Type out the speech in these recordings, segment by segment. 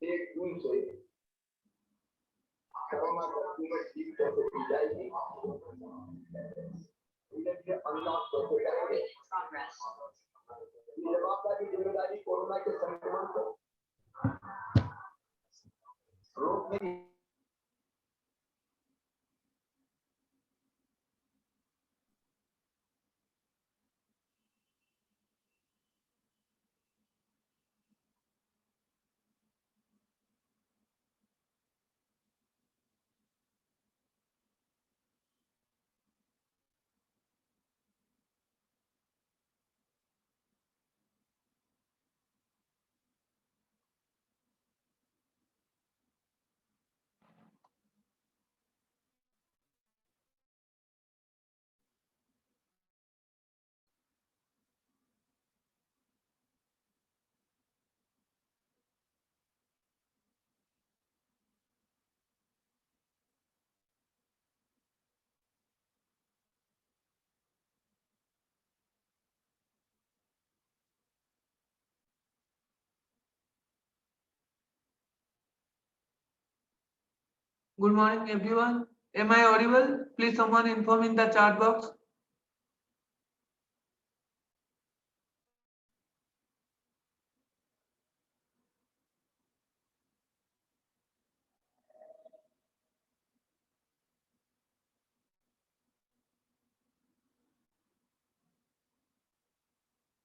एक जून से corona curfew में ठीक कैसे की जाएगी, अनलॉक कैसे करेंगे, जवाबदारी जिम्मेदारी कोरोना के संक्रमण को रोकने Good morning, everyone. Am I audible? Please someone inform in the chat box.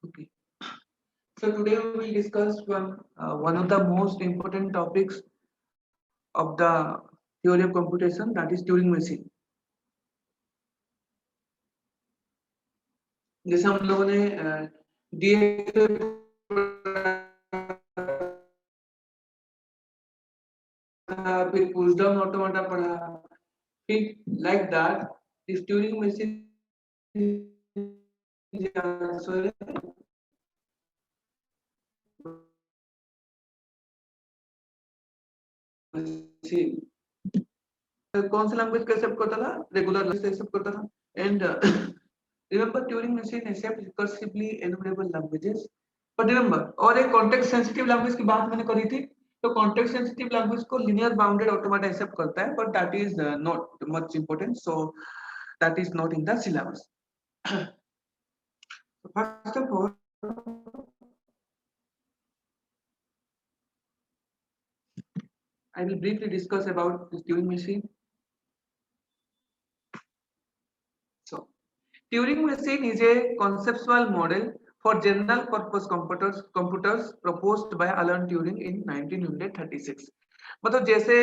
Okay. So today we will discuss one of the most important topics of the theory of computation, that is Turing machine. जैसे हम लोगों ने फिर push down automata पढ़ा, फिर like that this Turing machine कौन सा language का एक्सेप्ट करता था, रेगुलर लैंग्वेज एक्सेप्ट करता था. And remember Turing machine accept recursively enumerable languages. But remember, और एक कॉन्टेक्स्ट सेंसिटिव लैंग्वेज की बात मैंने करी थी, तो कॉन्टेक्स्ट सेंसिटिव लैंग्वेज को लिनियर बाउंडेड ऑटोमेटा एक्सेप्ट करता है, but that is not much important, so that is not in the syllabus. First of all, I will briefly discuss about this Turing machine. So, Turing machine is a conceptual model for general purpose computers proposed by Alan Turing in 1936. मतलब जैसे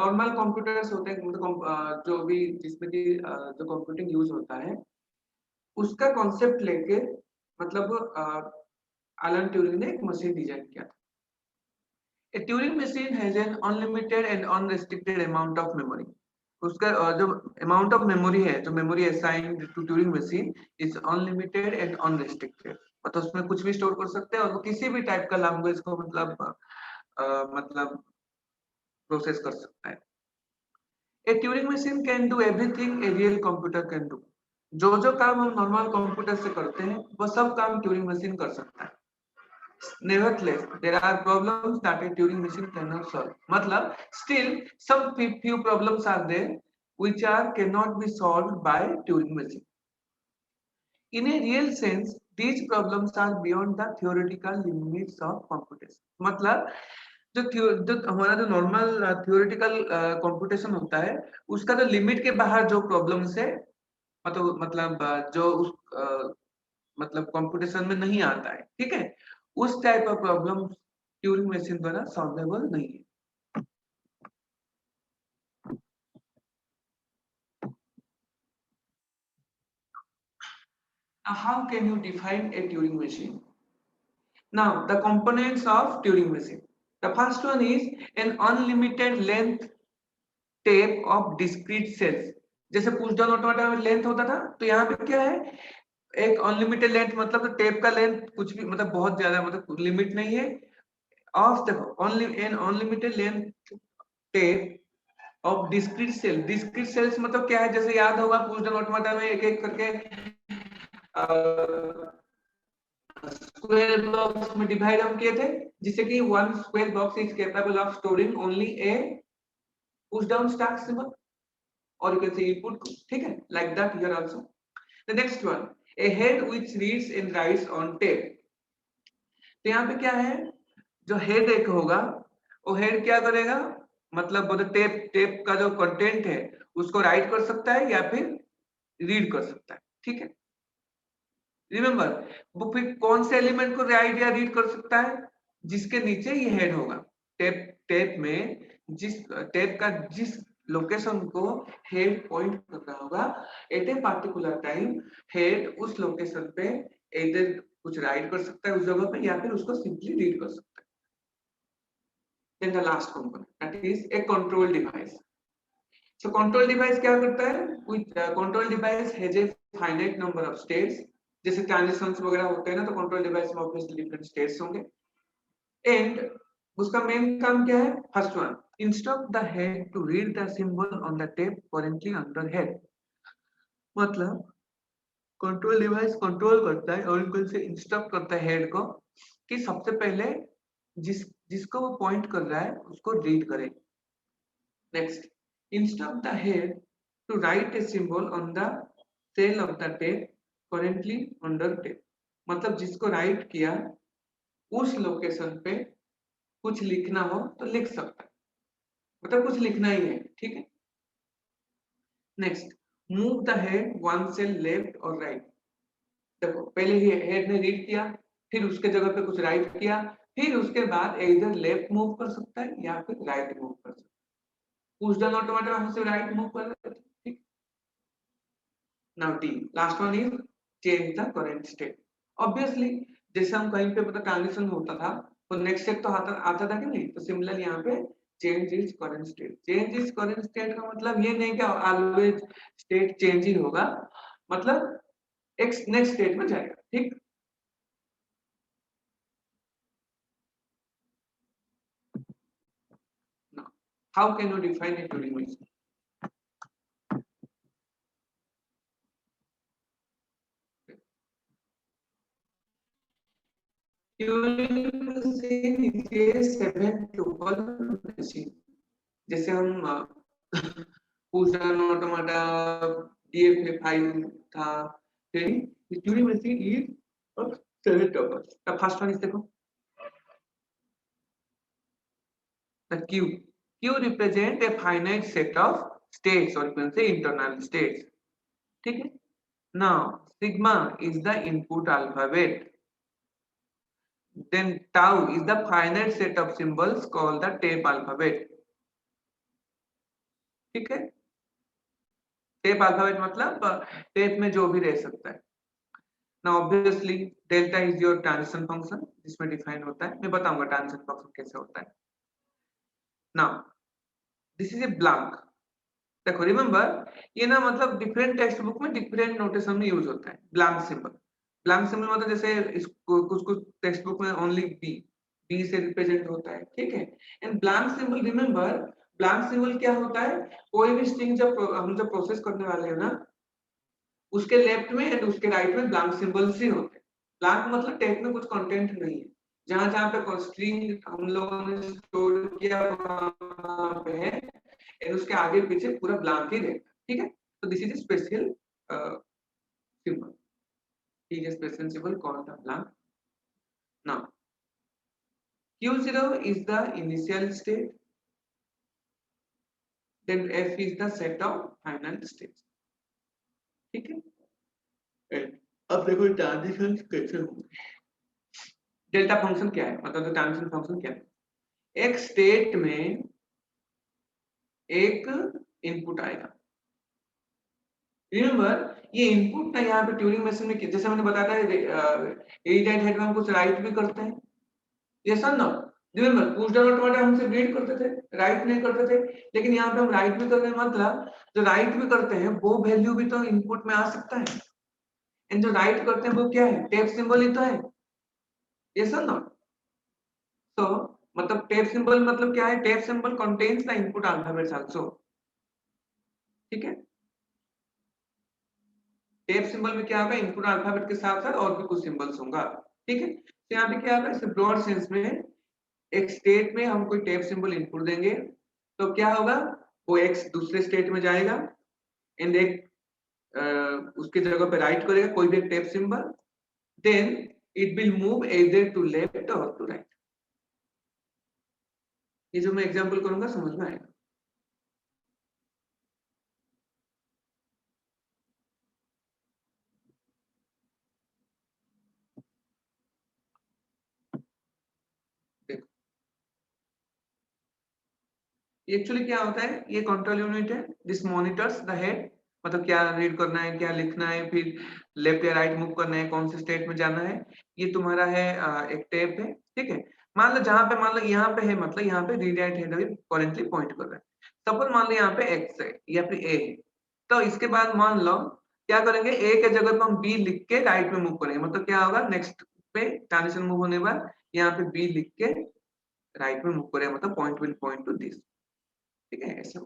normal computers होते हैं, मतलब जो भी जिसमें कि जो कंप्यूटिंग यूज होता है, उसका कॉन्सेप्ट लेके मतलब एलन ट्यूरिंग ने एक मशीन डिजाइन किया था. A Turing machine has an unlimited and unrestricted amount of memory. उसका जो amount of memory है, जो memory assigned to Turing machine is unlimited and unrestricted. मतलब उसमें कुछ भी स्टोर कर सकते हैं और वो किसी भी टाइप का लैंग्वेज को मतलब प्रोसेस कर सकता है. A Turing machine can do everything a real computer can do. जो काम हम नॉर्मल कंप्यूटर से करते हैं, वो सब काम ट्यूरिंग मशीन कर सकता है. Nevertheless, there are problems that a Turing machine cannot solve. मतलब still some few problems are there which cannot be solved by Turing machine. In a real sense, these problems are beyond the theoretical limits of computation. मतलब जो हमारा जो normal theoretical computation होता है, उसका जो limit के बाहर जो प्रॉब्लम्स है, मतलब जो उस मतलब कंप्यूटेशन में नहीं आता है, ठीक है, उस type of problem Turing machine द्वारा सॉल्वेबल नहीं है. How can you define a Turing machine? Now, the components of Turing machine. The first one is an unlimited length tape of discrete cells. जैसे पुश डाउन ऑटोमेटा में length होता था, तो यहाँ पे क्या है, एक अनलिमिटेड लेंथ, मतलब तो टेप का लेंथ कुछ भी मतलब बहुत ज्यादा, मतलब लिमिट नहीं है. ऑफ देखो, unlimited length tape of discrete cell. Discrete cells मतलब क्या है, जैसे याद होगा पुश डाउन ऑटोमेटा में एक एक करके स्क्वायर बॉक्स में डिवाइड हम किए थे, जिससे कि one square box is capable of storing only A push down stack symbol or you can say input, ठीक है, like that here also. The next one, a head which reads and writes on tape. तो यहाँ पे क्या है, जो head एक होगा वो हेड क्या करेगा, मतलब वो टेप टेप का जो कंटेंट है उसको राइट कर सकता है या फिर रीड कर सकता है, ठीक है। रिमेंबर, वो फिर कौन से एलिमेंट को राइट या रीड कर सकता है, जिसके नीचे ये हेड होगा। टेप टेप में जिस टेप का जिस लोकेशन को हेड पॉइंट कर रहा होगा at a particular time, head उस लोकेशन पे इधर कुछ राइट कर सकता है उस जगह पे, या फिर उसको सिंपली रीड कर सकता है। Then the last component that is a control device. So control device क्या करता है, with control device has a finite number of states. जैसे ट्रांजिशंस वगैरह होते हैं ना, तो कंट्रोल डिवाइस में ऑब्वियसली डिफरेंट स्टेट्स होंगे। एंड उसका मेन काम क्या है, first one, instruct the head to read the symbol on the tape currently under head. मतलब कंट्रोल डिवाइस कंट्रोल करता है और उनको से इंस्ट्रक्ट करता है हेड को कि सबसे पहले जिसको वो पॉइंट कर रहा है उसको रीड करे। Next, instruct the head to write a symbol on the tail of the tape currently under tape। मतलब जिसको राइट किया उस लोकेशन पे कुछ लिखना हो तो लिख सकता है, मतलब कुछ लिखना ही है, ठीक है। Next, move the head one cell left और राइट। देखो पहले ही हेड ने रीड किया, फिर उसके जगह पे कुछ राइट किया, फिर उसके बाद इधर लेफ्ट मूव कर सकता है या फिर राइट मूव कर सकता है। पुश डाउन ऑटोमेटिक हमसे राइट मूव कर रहे थे, ठीक। Now D, last one is change the current state। Obviously जैसे हम कहीं पे पता ट्रांजिशन होता था तो नेक्स्ट स्टेप तो आता था कि नहीं, तो सिमिलरली यहाँ पे change is current state. Change is current state का मतलब ये नहीं कि ऑलवेज स्टेट चेंज ही होगा, मतलब एक नेक्स्ट स्टेट में जाएगा, ठीक। Now how can you define a Turing machine? Turing machine is a seven tuple machine। जैसे हम push down automata, DFA फाइल था, Turing machine is of seven tuples. The first one is देखो the Q. Q represent a finite set of states और you can say internal states, ठीक है। Now sigma is the input alphabet, then tau is the finite set of symbols called the tape alphabet, ठीक है। Tape alphabet मतलब tape में जो भी रह सकता है। Now obviously delta is your transition function जिसमें डिफाइन होता है, मैं बताऊंगा ट्रांजिशन फंक्शन कैसे होता है। Now this is a blank। देखो रिमेंबर ये ना मतलब डिफरेंट टेक्स्ट बुक में डिफरेंट नोटेशन में यूज होता है ब्लैंक सिंबल। ब्लैंक सिंबल मतलब जैसे कुछ कुछ टेक्स्ट बुक में ओनली बी से रिप्रेजेंट होता है, ठीक है। And blank symbol, remember blank symbol क्या होता है, कोई भी स्ट्रिंग जब प्रोसेस करने वाले हैं ना उसके लेफ्ट में एंड उसके राइट में ब्लैंक सिंबल्स ही होते हैं। ब्लैंक मतलब टेक्स्ट में कुछ कंटेंट नहीं है, जहां जहां पे स्ट्रिंग हम लोगों ने स्टोर किया वहां पे है एंड उसके आगे पीछे पूरा ब्लैंक ही रहेगा, ठीक है। तो this is a special symbol, is A special symbol called the blank. Now Q0 is the initial state, then F is the set of final states, ठीक है। अब देखो ट्रांजिशन कैसे होंगे। डेल्टा फंक्शन क्या है, मतलब ट्रांजिशन फंक्शन क्या है, एक स्टेट में एक इनपुट आएगा। रिमेंबर ये इनपुट ना यहाँ पे ट्यूरिंग मशीन में जैसे मैंने बताया था रीड एंड हेड में हम कुछ राइट भी करते हैं, ये सब ना। रिमेंबर पुश डाउन ऑटोमेटा हमसे रीड करते थे, राइट नहीं करते थे, लेकिन यहाँ पे हम राइट भी कर रहे हैं, मतलब जो राइट भी करते हैं वो वैल्यू भी तो इनपुट में आ सकता है, एंड जो राइट करते हैं वो क्या है, टेप सिंबल ही तो है, ये सब ना। तो मतलब टेप सिंबल मतलब क्या है, tape symbol contains the input alphabets also, ठीक है। टेप सिंबल में क्या होगा, इनपुट अल्फाबेट के साथ साथ और भी कुछ सिंबल्स होगा, ठीक है। तो यहाँ पे क्या होगा, इस ब्रॉड सेंस में एक स्टेट में हम कोई टेप सिंबल इनपुट देंगे तो क्या होगा, वो एक्स दूसरे स्टेट में जाएगा एंड एक उसके जगह पे राइट करेगा कोई भी एक tape symbol, then it will move either to left और टू राइट। ये जो मैं एग्जांपल करूंगा समझ में आएगा। देखो एक्चुअली क्या होता है, ये कंट्रोल यूनिट है, दिस मॉनिटर्स द हेड, मतलब क्या रीड करना है, क्या लिखना है, फिर लेफ्ट या राइट मूव करना है, कौन से स्टेट में जाना है। ये तुम्हारा है एक टेप है, ठीक है। मान लो जहां पे, मान लो यहाँ पे है, मतलब यहाँ पे रीड राइट हेड अभी करेंटली पॉइंट कर रहा है। सपोज मान लो यहाँ पे एक्स है या फिर ए है, तो इसके बाद मान लो क्या करेंगे, ए के जगह पे हम बी लिख के राइट में मूव करेंगे, मतलब क्या होगा, नेक्स्ट पे ट्रांजिशन मूव होने के बाद यहाँ पे बी लिख के राइट में मूव करेंगे, मतलब point will point two this, ठीक है ऐसा।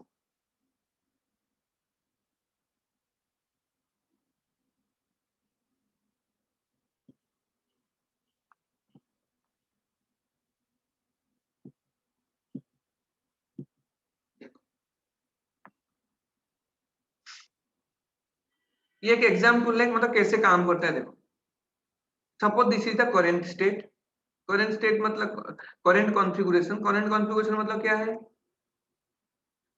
ये एक एग्जाम्पल है, मतलब कैसे काम करता है देखो। Suppose this is the current state, current state मतलब करेंट कॉन्फ़िगरेशन, करेंट कॉन्फ़िगरेशन मतलब क्या है,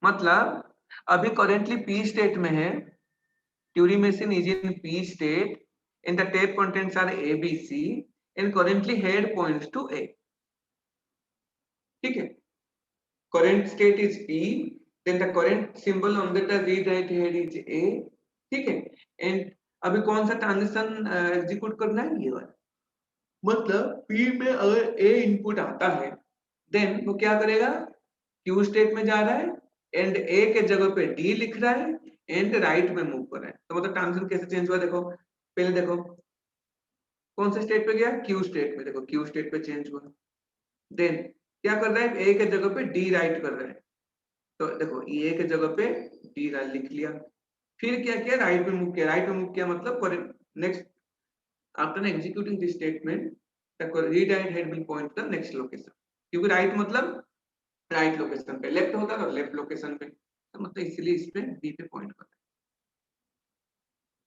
मतलब अभी करेंटली पी स्टेट में है, Turing machine is in P state and the tape contents are a b c and currently head points to a, ठीक है। current state is p, then the current symbol on the read write head is a, ठीक है। And अभी कौन सा transition execute करना है, ये वाला, मतलब P में अगर A इनपुट आता है देन वो क्या करेगा, Q स्टेट में जा रहा है एंड A के जगह पे D लिख रहा है एंड राइट में मूव कर रहा है। तो मतलब ट्रांजिशन कैसे चेंज हुआ देखो, पहले देखो कौन से स्टेट पे गया, Q स्टेट में, देखो Q स्टेट पे चेंज हुआ, देन क्या कर रहा है, A के जगह पे D राइट कर रहा है, तो देखो A के जगह पे D राइट लिख लिया, फिर क्या किया, राइट में मूव किया, राइट में मूव किया मतलब next after executing this statement the read write head will point to the next location, क्योंकि राइट मतलब राइट लोकेशन पे, लेफ्ट होता तो लेफ्ट लोकेशन पे, तो मतलब इसलिए इस पे बी पे पॉइंट करता है,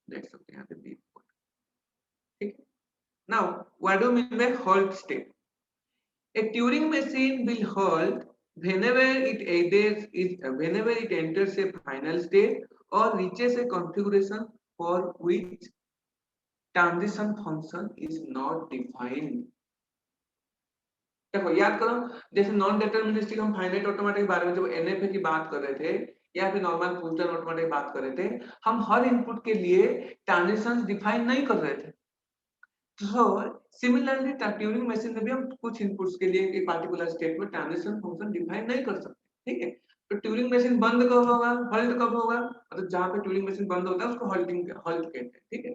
देख सकते हैं यहाँ पे बी पॉइंट, ठीक है। Now what do mean by halt state, a Turing machine will halt whenever it whenever it enters a final state or reaches a configuration for which transition function is not defined। देखो याद करो, जैसे non deterministic हम finite automatic के बारे में जब NFA की बात कर रहे थे या फिर नॉर्मल फंक्शनल ऑटोमेटिक की बात कर रहे थे, हम हर इनपुट के लिए ट्रांजिशंस डिफाइन नहीं कर रहे थे। तो सिमिलरली ट्यूरिंग मशीन में भी हम कुछ इनपुट्स के लिए एक पार्टिकुलर स्टेट में ट्रांजिशन फंक्शन डिफाइन नहीं कर सकते, ठीक है। तो ट्यूरिंग मशीन बंद कब होगा, हल्ट कब होगा, मतलब जहां पे ट्यूरिंग मशीन बंद होता है उसको हल्ट कहते हैं, ठीक है।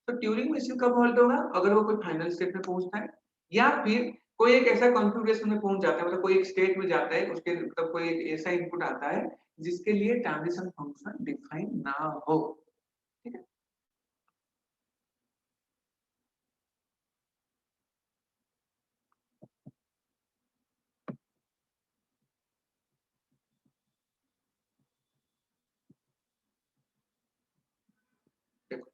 तो ट्यूरिंग मशीन कब हल्ट होगा, अगर वो कोई फाइनल स्टेट में पहुंचता है या फिर कोई एक ऐसा कॉन्फ़िगरेशन में पहुंच जाता है, मतलब कोई एक स्टेट में जाता है, उसके मतलब कोई एक ऐसा इनपुट आता है जिसके लिए ट्रांजिशन फंक्शन डिफाइन ना हो, ठीक है। देखो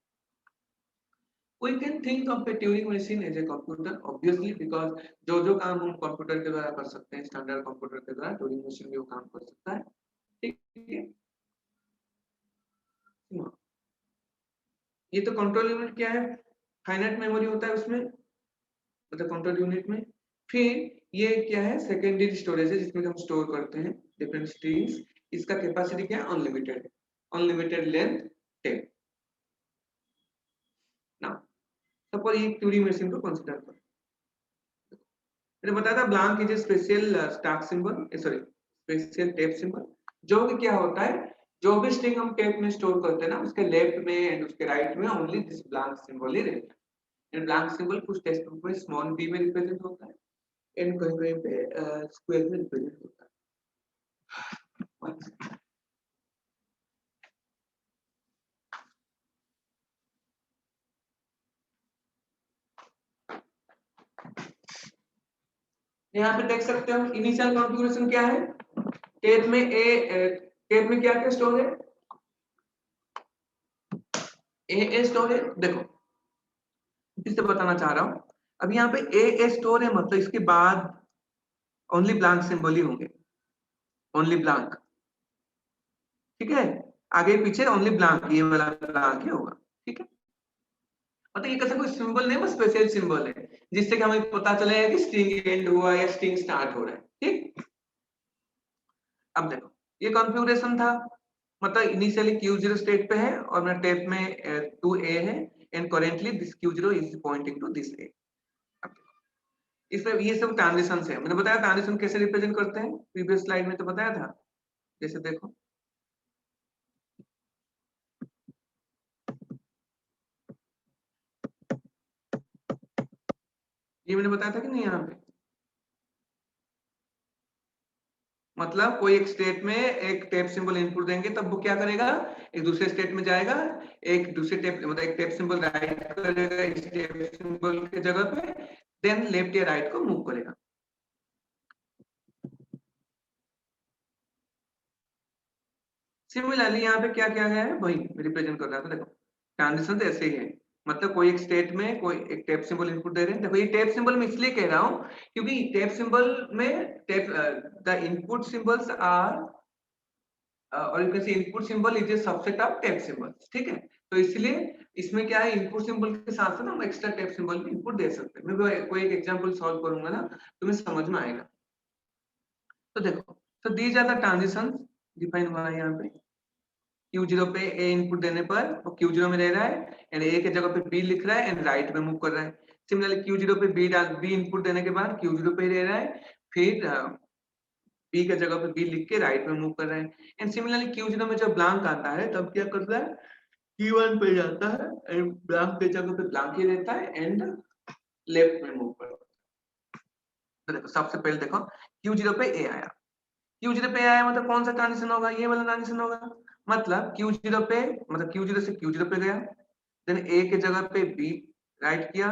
we can think of a Turing machine as a computer obviously because जो जो काम हम कंप्यूटर के द्वारा कर सकते हैं, स्टैंडर्ड कंप्यूटर के द्वारा ट्यूरिंग मशीन भी वो काम कर सकता है, ठीक है। ये तो कंट्रोल यूनिट क्या है, फाइनाइट मेमोरी होता है उसमें, मतलब कंट्रोल यूनिट में। फिर ये क्या है, सेकेंडरी स्टोरेज है जिसमें हम स्टोर करते हैं डिफरेंट स्ट्रीम्स। इसका कैपेसिटी क्या है, अनलिमिटेड है, अनलिमिटेड लेंथ 10। नाउ सपोज ये ट्यूरिंग मशीन को कंसीडर करो, मैंने बताया था blank is a special stack symbol, sorry special tape symbol, जो कि क्या होता है, जो भी स्ट्रिंग हम टेप में स्टोर करते हैं ना उसके लेफ्ट में एंड उसके राइट में ओनली दिस ब्लैंक सिंबल ही रहता है। एंड ब्लैंक सिंबल कुछ टेक्स्ट बुक में स्मॉल b में रिप्रेजेंट होता है एंड कहीं कहीं पे स्क्वायर में रिप्रेजेंट होता है। यहाँ पे देख सकते हो इनिशियल कॉन्फ़िगरेशन क्या है, टेप में क्या क्या स्टोर है, ए स्टोर है। देखो फिर से बताना चाह रहा हूँ, अब यहाँ पे ए स्टोर है मतलब इसके बाद ओनली ब्लैंक सिंबल ही होंगे, ओनली ब्लैंक, ठीक है, आगे पीछे ओनली ब्लैंक, ये वाला ब्लैंक ही होगा, ठीक है। मतलब ये कैसा कोई सिंबल नहीं, बस स्पेशल सिंबल है जिससे कि हमें पता चलेगा कि स्ट्रिंग एंड हुआ या स्ट्रिंग स्टार्ट हो रहा है, ठीक। अब देखो ये कॉन्फ़िगरेशन था, मतलब इनिशियली Q0 स्टेट पे है और मेरा टेप में 2A है and currently this Q0 is pointing to this A। इसमें ये सब ट्रांजिशन है, मैंने बताया ट्रांजिशन कैसे रिप्रेजेंट करते हैं, प्रीवियस स्लाइड में तो बताया था। जैसे देखो ये मैंने बताया था कि नहीं, यहाँ पे मतलब कोई एक स्टेट में एक टेप सिंबल इनपुट देंगे तब वो क्या करेगा, एक दूसरे स्टेट में जाएगा, एक दूसरे टेप मतलब एक टेप सिंबल राइट करेगा इस टेप सिंबल के जगह पे, देन लेफ्ट या राइट को मूव करेगा। सिमिलरली यहाँ पे क्या क्या है वही रिप्रेजेंट कर रहा था। देखो ट्रांजिशन तो ऐसे ही है, मतलब कोई एक स्टेट में कोई एक टेप सिंबल इनपुट दे रहे हैं। देखो ये टेप सिंबल मैं इसलिए कह रहा हूँ क्योंकि टेप सिंबल में tape the input symbols are और you can say input symbol is a subset of tape symbols, ठीक है। तो इसलिए इसमें क्या है, इनपुट सिंबल के साथ साथ हम एक्स्ट्रा टेप सिंबल भी इनपुट दे सकते हैं। मैं कोई एक एग्जांपल सॉल्व करूंगा ना तुम्हें समझ में आएगा। तो देखो, तो these are the transitions define हुआ है यहाँ पे। Q0 पे A इनपुट देने पर वो Q0 में रह रहा है एंड A के जगह पे B लिख रहा है एंड राइट में मूव कर रहा है। सिमिलरली Q0 पे B इनपुट देने के बाद Q0 पे रह रहा है, फिर B के जगह पे B लिख के राइट में मूव कर रहा है। एंड सिमिलरली Q0 में जब ब्लैंक आता है तब क्या करता है, Q1 पे जाता है एंड ब्लैंक के जगह पे ब्लैंक ही रहता है एंड लेफ्ट में मूव करता है। तो देखो सबसे पहले देखो Q0 पे A आया, Q0 पे आया मतलब कौन सा ट्रांजिशन होगा, ये वाला ट्रांजिशन होगा। मतलब Q0 पे मतलब Q0 से Q0 पे गया, देन A के जगह पे B राइट किया,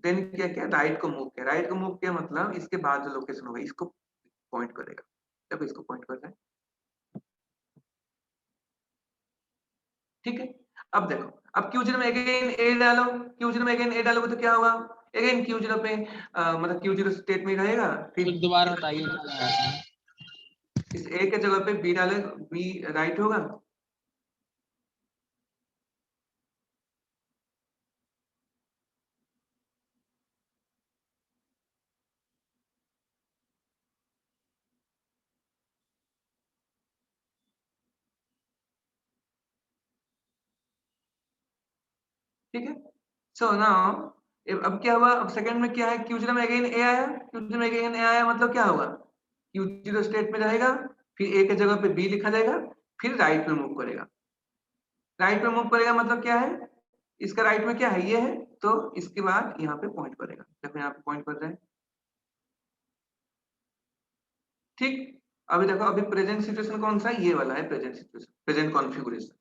देन क्या किया राइट को मूव किया, राइट को मूव किया मतलब इसके बाद जो लोकेशन होगा इसको पॉइंट करेगा, देखो इसको पॉइंट कर रहा है, ठीक है। अब देखो अब Q0 में अगेन A डालो, Q0 में अगेन A डालोगे तो क्या होगा, अगेन Q0 पे मतलब Q0 स्टेट में रहेगा, फिर कुछ दोबारा बताइए क्या आया था? इस A के जगह पे B डाले, B राइट होगा, ठीक है। सो नाउ अब क्या हुआ, अब सेकंड में क्या है, Q0 में अगेन A आया, Q0 में अगेन A आया मतलब क्या होगा, Q0 स्टेट में रहेगा, फिर A के जगह पे B लिखा जाएगा, फिर राइट में मूव करेगा, राइट में मूव करेगा मतलब क्या है, इसका राइट में क्या है ये है, तो इसके बाद यहाँ पे पॉइंट करेगा, देखो यहाँ पे पॉइंट कर रहा है, ठीक। अभी देखो अभी प्रेजेंट सिचुएशन कौन सा है, ये वाला है present situation, present configuration.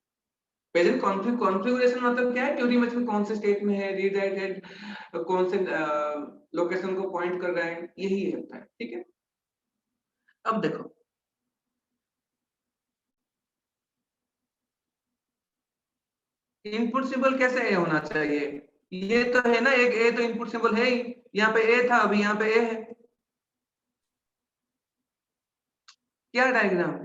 Present configuration मतलब क्या है, ट्यूरिंग मशीन कौन से स्टेट में है, रीड राइट है, कौन से लोकेशन को पॉइंट कर रहा है, यही होता है, ठीक है। अब देखो इनपुट सिंबल कैसे ए होना चाहिए, ये तो है ना एक ए, तो इनपुट सिंबल है ही, यहाँ पे ए था अभी यहाँ पे ए है, क्या डायग्राम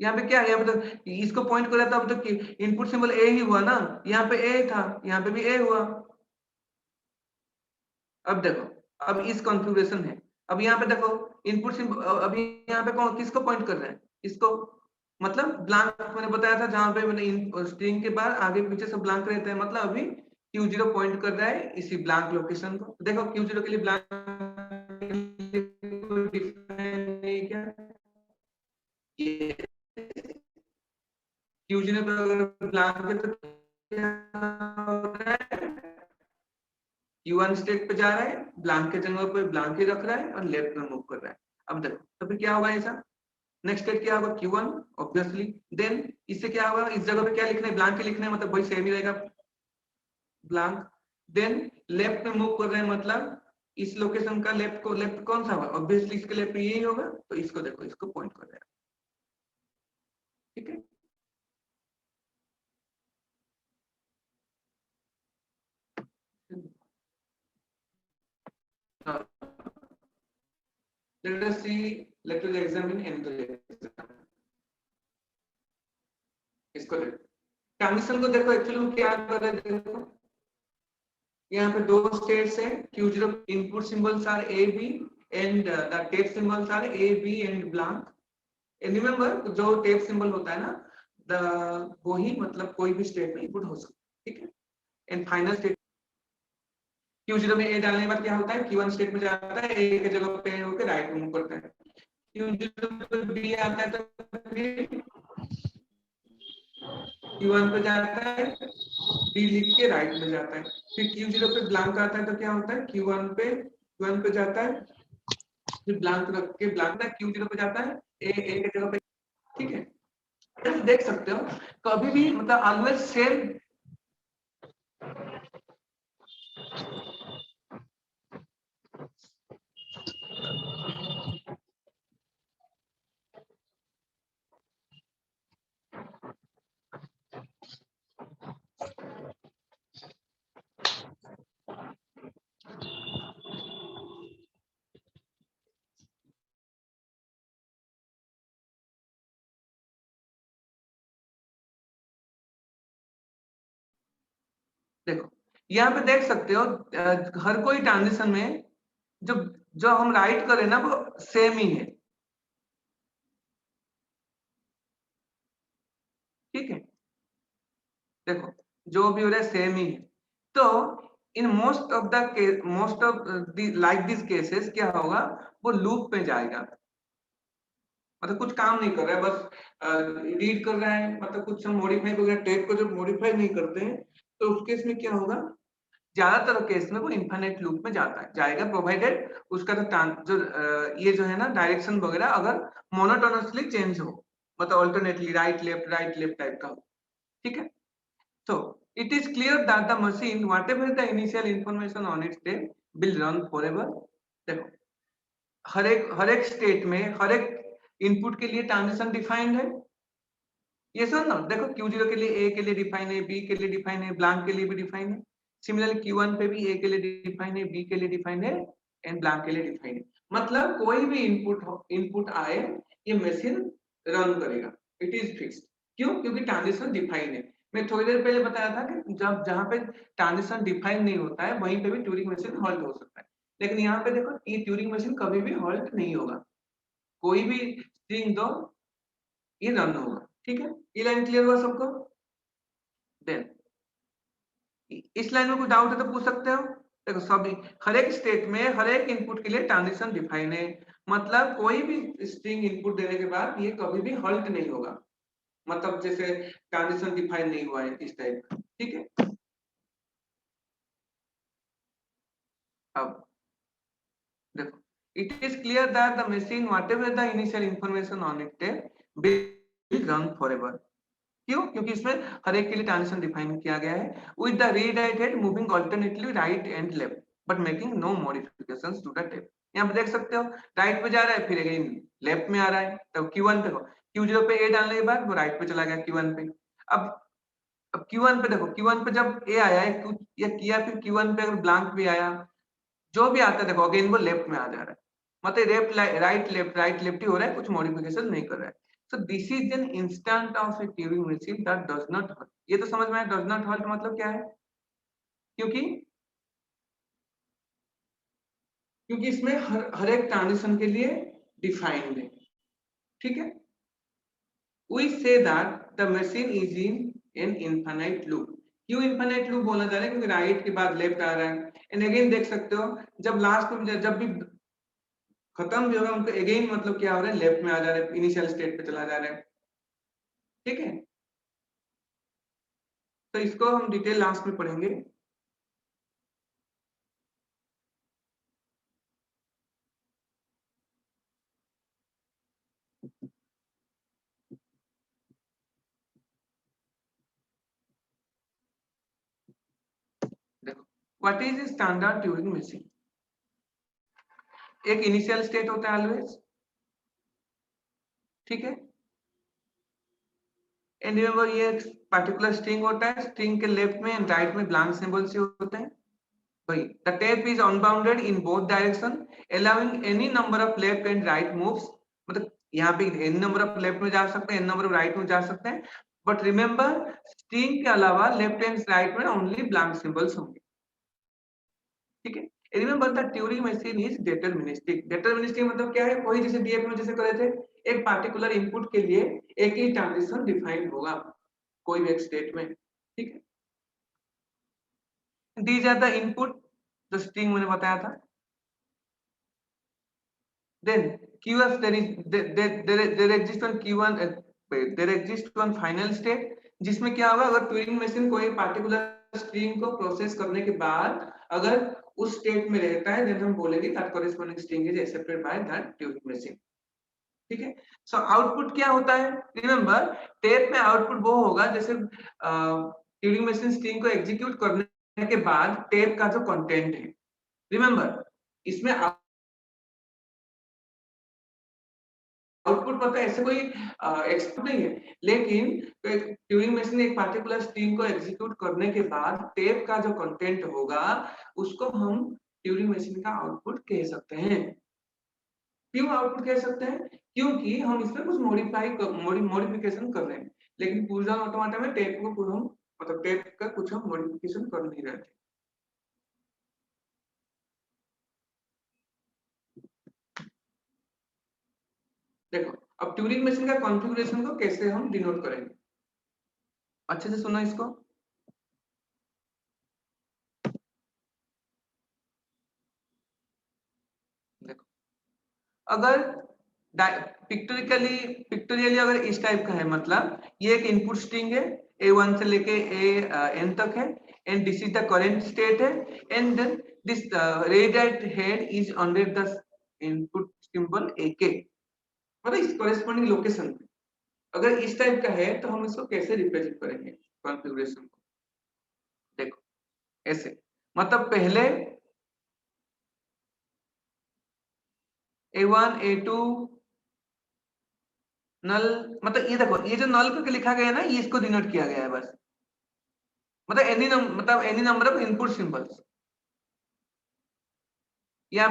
यहाँ पे क्या है, यहाँ पे तो इसको पॉइंट कर रहा था, अब तो इनपुट सिंबल ए ही हुआ ना, यहाँ पे ए था यहाँ पे भी ए हुआ। अब देखो अब इस कॉन्फ़िगरेशन है, अब यहाँ पे देखो इनपुट सिंबल अभी यहाँ पे कौन किसको पॉइंट कर रहे हैं, इसको, मतलब ब्लैंक मैंने बताया था जहां पे मैंने स्ट्रिंग के बाद आगे पीछे सब ब्लैंक रहते हैं, मतलब अभी Q0 पॉइंट कर रहा है इसी ब्लैंक लोकेशन को। देखो Q0 के लिए ब्लैंक क्या, ये Q0 पे अगर ब्लैंक है तो क्या हो रहा है, Q1 स्टेट पे जा रहा है, ब्लैंक के जगह पे ब्लैंक ही रख रहा है और लेफ्ट में मूव कर रहा है। अब देखो तो फिर क्या होगा ऐसा, नेक्स्ट स्टेट क्या होगा Q1 ऑब्वियसली, देन इससे क्या होगा, इस जगह पे क्या लिखना है, ब्लैंक ही लिखना है, मतलब वही सेम ही रहेगा ब्लैंक, देन लेफ्ट में मूव कर रहे हैं मतलब इस लोकेशन का लेफ्ट कौन सा होगा, ऑब्वियसली इसके लेफ्ट यही होगा, तो इसको देखो, इसको पॉइंट कर देगा, ठीक है। Let us see, let us examine another example. इसको देखो, ट्रांजिशन को देखो, एक्चुअली में क्या कर रहे हैं, देखो यहाँ पे दो स्टेट्स है, Q0 input symbols are A B and the tape symbols are A B and blank. And remember, जो टेप सिंबल होता है ना, वो ही मतलब कोई भी स्टेट में इनपुट हो सकता है, ठीक है। एंड फाइनल स्टेट Q0 में A डालने के बाद क्या होता है, Q1 स्टेट में जाता है, A के जगह पे होकर राइट मूव करता है, Q0 पे B आता है तो फिर Q1 पे जाता है, B लिख के राइट में जाता है, फिर Q0 पे ब्लैंक आता है तो क्या होता है, Q1 पे जाता है, फिर ब्लैंक रख के ब्लैंक ना Q0 पे जाता है, A के जगह पे, ठीक है। देख सकते हो कभी भी मतलब ऑलवेज सेम देखो यहाँ पे देख सकते हो हर कोई ट्रांजिशन में जो जो हम राइट करें ना वो सेम ही है, ठीक है। देखो जो भी हो रहा है सेम ही है, तो in most of like this cases क्या होगा, वो लूप पे जाएगा, मतलब कुछ काम नहीं कर रहा है, बस रीड कर रहा है, मतलब कुछ हम मॉडिफाई वगैरह टेप को जब मॉडिफाई नहीं करते हैं तो उस केस में क्या होगा, ज्यादातर केस में वो इनफाइनाइट लूप में जाएगा प्रोवाइडेड उसका जो ये जो है ना डायरेक्शन वगैरह अगर मोनोटोनसली चेंज हो, मतलब अल्टरनेटली राइट लेफ्ट टाइप का हो, ठीक है। So it is clear that the machine, whatever the initial information on its state, will run forever. देखो हर एक स्टेट में हर एक इनपुट के लिए ट्रांजिशन डिफाइंड है, ये सर ना देखो Q0 के लिए A के लिए डिफाइन है, B के लिए डिफाइन है, ब्लैंक के लिए भी डिफाइन है, सिमिलरली Q1 पे भी A के लिए डिफाइन है, B के लिए डिफाइन है एंड ब्लैंक के लिए डिफाइन है, मतलब कोई भी इनपुट आए ये मशीन रन करेगा, इट इज फिक्स्ड। क्यों, क्योंकि ट्रांजिशन डिफाइन है। मैं थोड़ी देर पहले बताया था कि जब जहां पे ट्रांजिशन डिफाइन नहीं होता है वहीं पे भी ट्यूरिंग मशीन हॉल्ट हो सकता है, लेकिन यहाँ पे देखो ये ट्यूरिंग मशीन कभी भी हॉल्ट नहीं होगा, कोई भी स्ट्रिंग दो ये रन होगा, ठीक है। ये लाइन क्लियर हुआ सबको? देन इस लाइन में कोई डाउट है तो पूछ सकते हो। देखो सभी हर एक स्टेट में हर एक इनपुट के लिए ट्रांजिशन डिफाइन है, मतलब कोई भी स्ट्रिंग इनपुट देने के बाद ये कभी भी हॉल्ट नहीं होगा, मतलब जैसे ट्रांजिशन डिफाइन नहीं हुआ है इस टाइप का, ठीक है। अब देखो it is clear that the machine whatever the initial information on it will run forever. क्यों, क्योंकि इसमें हर एक के लिए ट्रांजिशन डिफाइन किया गया है with the redirected moving alternately right and left but making no modifications to the tape. यहाँ पे देख सकते हो राइट पे जा रहा है फिर अगेन लेफ्ट में आ रहा है, तो Q1 पे Q0 पे A डालने के बाद वो राइट पे चला गया Q1 पे। अब Q1 पे देखो, Q1 पे जब A आया है या किया, फिर Q1 पे अगर ब्लैंक भी आया, जो भी आता है देखो अगेन वो लेफ्ट में आ जा रहा है, मतलब राइट लेफ्ट ही हो रहा है, कुछ मॉडिफिकेशन नहीं कर रहा है। So this is an instant of a Turing machine that does not halt. ये तो समझ में आया does not halt मतलब क्या है, क्योंकि क्योंकि इसमें हर एक ट्रांजिशन के लिए डिफाइंड है, ठीक है। We say that the machine is in an infinite loop. क्यों इनफाइनाइट लूप बोला जा रहा है, क्योंकि राइट के बाद लेफ्ट आ रहा है, एंड अगेन देख सकते हो जब लास्ट में जब भी खत्म भी होगा उनको अगेन मतलब क्या हो रहा है, लेफ्ट में आ जा रहा है, इनिशियल स्टेट पे चला जा रहा है, ठीक है। तो इसको हम डिटेल लास्ट में पढ़ेंगे। देखो what is standard Turing machine. एक इनिशियल स्टेट होता है ऑलवेज, ठीक है। एंड रिमेंबर ये पर्टिकुलर स्ट्रिंग होता है, स्ट्रिंग के लेफ्ट में एंड राइट में ब्लैंक सिंबल से होते हैं। वही the tape is unbounded in both direction allowing any number of left and right moves, मतलब यहाँ पे एन नंबर ऑफ लेफ्ट में जा सकते हैं, एन नंबर ऑफ राइट में जा सकते हैं, बट रिमेंबर स्ट्रिंग के अलावा लेफ्ट एंड राइट में ओनली ब्लैंक सिंबल्स होंगे, ठीक है। Remember the Turing machine is deterministic. Deterministic मतलब क्या है, वही जैसे डीएफ में जैसे करे थे, एक पार्टिकुलर इनपुट के लिए एक ही ट्रांजिशन डिफाइन होगा कोई भी एक स्टेट में, ठीक है। दीज आर द इनपुट जो स्ट्रिंग मैंने बताया था। Then QF there exists one Q1 there exists one final state जिसमें क्या होगा, अगर ट्यूरिंग मशीन कोई पार्टिकुलर स्ट्रिंग को प्रोसेस करने के बाद अगर उस स्टेट में रहता है, देन हम बोलेंगे that corresponding string is accepted by that Turing machine, ठीक है। सो आउटपुट क्या होता है, रिमेंबर टेप में आउटपुट वो होगा जैसे ट्यूरिंग मशीन स्ट्रिंग को एग्जीक्यूट करने के बाद टेप का जो कंटेंट है, रिमेंबर इसमें आउटपुट पता है, ऐसे कोई एक्सपर्ट नहीं है, लेकिन ट्यूरिंग मशीन एक पार्टिकुलर स्ट्रिंग को एग्जीक्यूट करने के बाद टेप का जो कंटेंट होगा उसको हम ट्यूरिंग मशीन का आउटपुट कह सकते हैं। क्यों आउटपुट कह सकते हैं, क्योंकि हम इसमें कुछ मॉडिफिकेशन कर रहे हैं, लेकिन पूर्ण ऑटोमेटा में टेप को हम मतलब टेप का कुछ हम मॉडिफिकेशन कर नहीं रहे थे। देखो अब ट्यूरिंग मशीन का कॉन्फ़िगरेशन को कैसे हम डिनोट करेंगे, अच्छे से सुनो इसको। देखो अगर पिक्टोरियली अगर इस टाइप का है, मतलब ये एक इनपुट स्ट्रिंग है, A1 से लेके N तक है, and this is the current state है, and then this read write head is under the input symbol AK, मतलब इस कॉरेस्पॉन्डिंग लोकेशन पे अगर इस टाइप का है तो हम इसको कैसे रिप्रेजेंट करेंगे कॉन्फ़िगरेशन को। देखो ऐसे, मतलब पहले A1 A2 नल, मतलब ये देखो ये जो नल करके लिखा गया है ना, ये इसको डिनोट किया गया है बस, मतलब any number of input symbols, या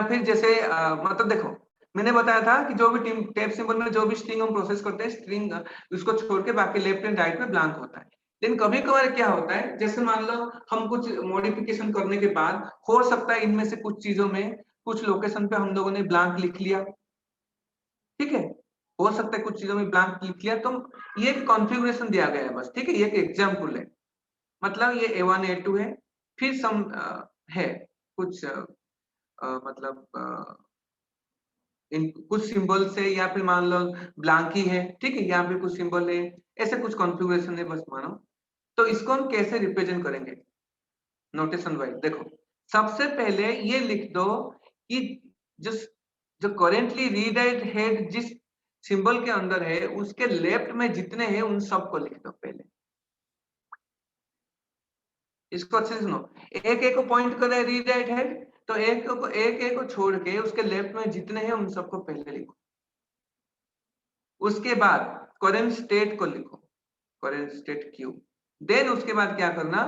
फिर जैसे मतलब देखो मैंने बताया था कि जो भी टेप सिंबल में जो भी स्ट्रिंग हम प्रोसेस करते हैं, स्ट्रिंग उसको छोड़ के बाकी लेफ्ट एंड राइट में ब्लैंक होता है। लेकिन कभी कभार क्या होता है, जैसे मान लो हम कुछ मॉडिफिकेशन करने के बाद हो सकता है इनमें से कुछ चीजों में कुछ लोकेशन पे हम लोगों ने ब्लैंक लिख लिया, ठीक है, हो सकता है कुछ चीजों में ब्लैंक लिख लिया, तो ये एक कॉन्फ़िगरेशन दिया गया है बस, ठीक है, ये एक एग्जांपल है, मतलब ये A1 A2 है, फिर सम है कुछ मतलब इन कुछ सिंबल से, या फिर मान लो ब्लैंक ही है, ठीक है, यहाँ पे कुछ सिंबल है, ऐसे कुछ कॉन्फ़िगरेशन है बस मानो। तो इसको हम कैसे रिप्रेजेंट करेंगे नोटेशन वाइज, देखो सबसे पहले ये लिख दो कि जो जो करेंटली रीडाइट हेड जिस सिंबल के अंदर है उसके लेफ्ट में जितने हैं उन सबको लिख दो पहले। इसको अच्छे से सुनो, एक एक को पॉइंट कर रहा है रीडाइट हेड, तो एक को छोड़ के उसके लेफ्ट में जितने हैं उन सबको पहले लिखो। उसके बाद करेंट स्टेट को लिखो, करेंट स्टेट क्यू। देन उसके बाद क्या करना,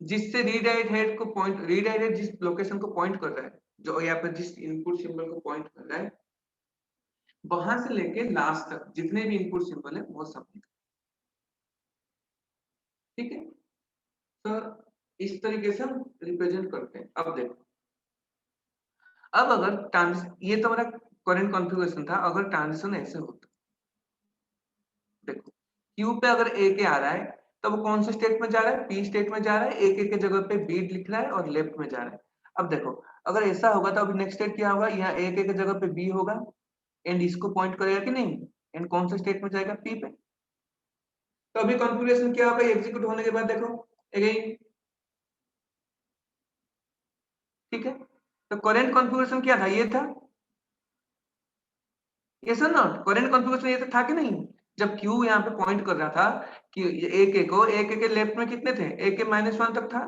जिससे रीडाइट हेड को पॉइंट, रीडाइट हेड जिस लोकेशन को पॉइंट कर रहा है, जो यहाँ पर जिस इनपुट सिंबल को पॉइंट कर रहा है, वहां से लेके लास्ट तक जितने भी इनपुट सिंबल है वो सब लिखो, ठीक है। तो इस तरीके से हम रिप्रेजेंट करते हैं। अब देखो, अब अगर ये तो हमारा करंट कॉन्फ़िगरेशन था, अगर ट्रांजिशन ऐसे होता, देखो क्यू पे अगर ए के आ रहा है तो वो कौन से स्टेट में जा रहा है, पी स्टेट में जा रहा है, ए के जगह पे बी लिख रहा है और लेफ्ट में जा रहा है। अब देखो अगर ऐसा होगा तो अब नेक्स्ट स्टेट क्या होगा, यहाँ ए के जगह पे बी होगा, एंड इसको पॉइंट करेगा कि नहीं, एंड कौन से स्टेट में जाएगा, पी पे। तो अभी कॉन्फ़िगरेशन क्या होगा एग्जीक्यूट होने के बाद, देखो अगेन, ठीक है। तो करेंट कॉन्फ़िगरेशन क्या था, ये था, यस और नॉट, करेंट कॉन्फ़िगरेशन ये था कि नहीं, जब Q यहाँ पे पॉइंट कर रहा था कि एक के लेफ्ट में कितने थे, एक के -1 तक था,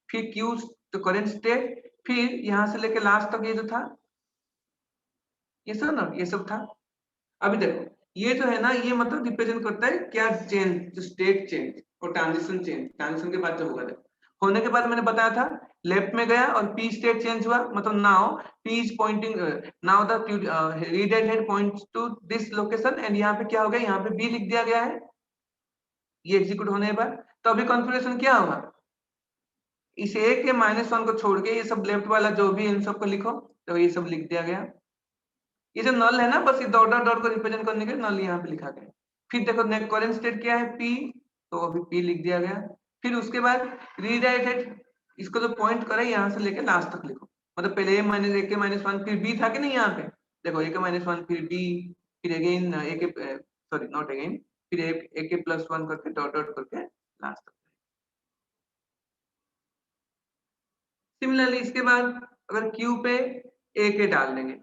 फिर Q तो करंट स्टेट, फिर यहाँ से लेके लास्ट तक ये जो था ये सब ना, ये सब था। अभी देखो ये जो है ना, ये मतलब रिप्रेजेंट करता है क्या, चेंज, जो स्टेट चेंज और ट्रांजिशन चेंज, ट्रांजिशन के बाद जो होगा, देखो होने के बाद मैंने बताया था लेफ्ट में गया और पी स्टेट चेंज हुआ, मतलब now P is pointing, now the redirect head points to this location, and यहाँ पे क्या हो गया, यहाँ पे बी लिख दिया गया है ये एग्जीक्यूट होने के बाद। तो अभी कॉन्फ़िगरेशन क्या होगा, इस ए के -1 को छोड़ के ये सब लेफ्ट वाला जो भी इन सबको लिखो, तो ये सब लिख दिया गया। ये जो नल है ना, बस ये डॉट डॉट डॉट को रिप्रेजेंट करने के लिए नल यहाँ पे लिखा गया। फिर देखो नेक्स्ट करेंट स्टेट क्या है, पी, तो अभी पी लिख दिया गया। फिर उसके बाद रीडायरेक्टेड, इसको जो पॉइंट करे यहाँ से लेके लास्ट तक लिखो, मतलब पहले ए के -1 फिर बी था कि नहीं, यहाँ पे देखो ए के -1 फिर बी, फिर अगेन ए के, सॉरी नॉट अगेन, फिर ए के +1 करके डॉट डॉट करके लास्ट तक। सिमिलरली इसके बाद अगर क्यू पे ए के डाल देंगे,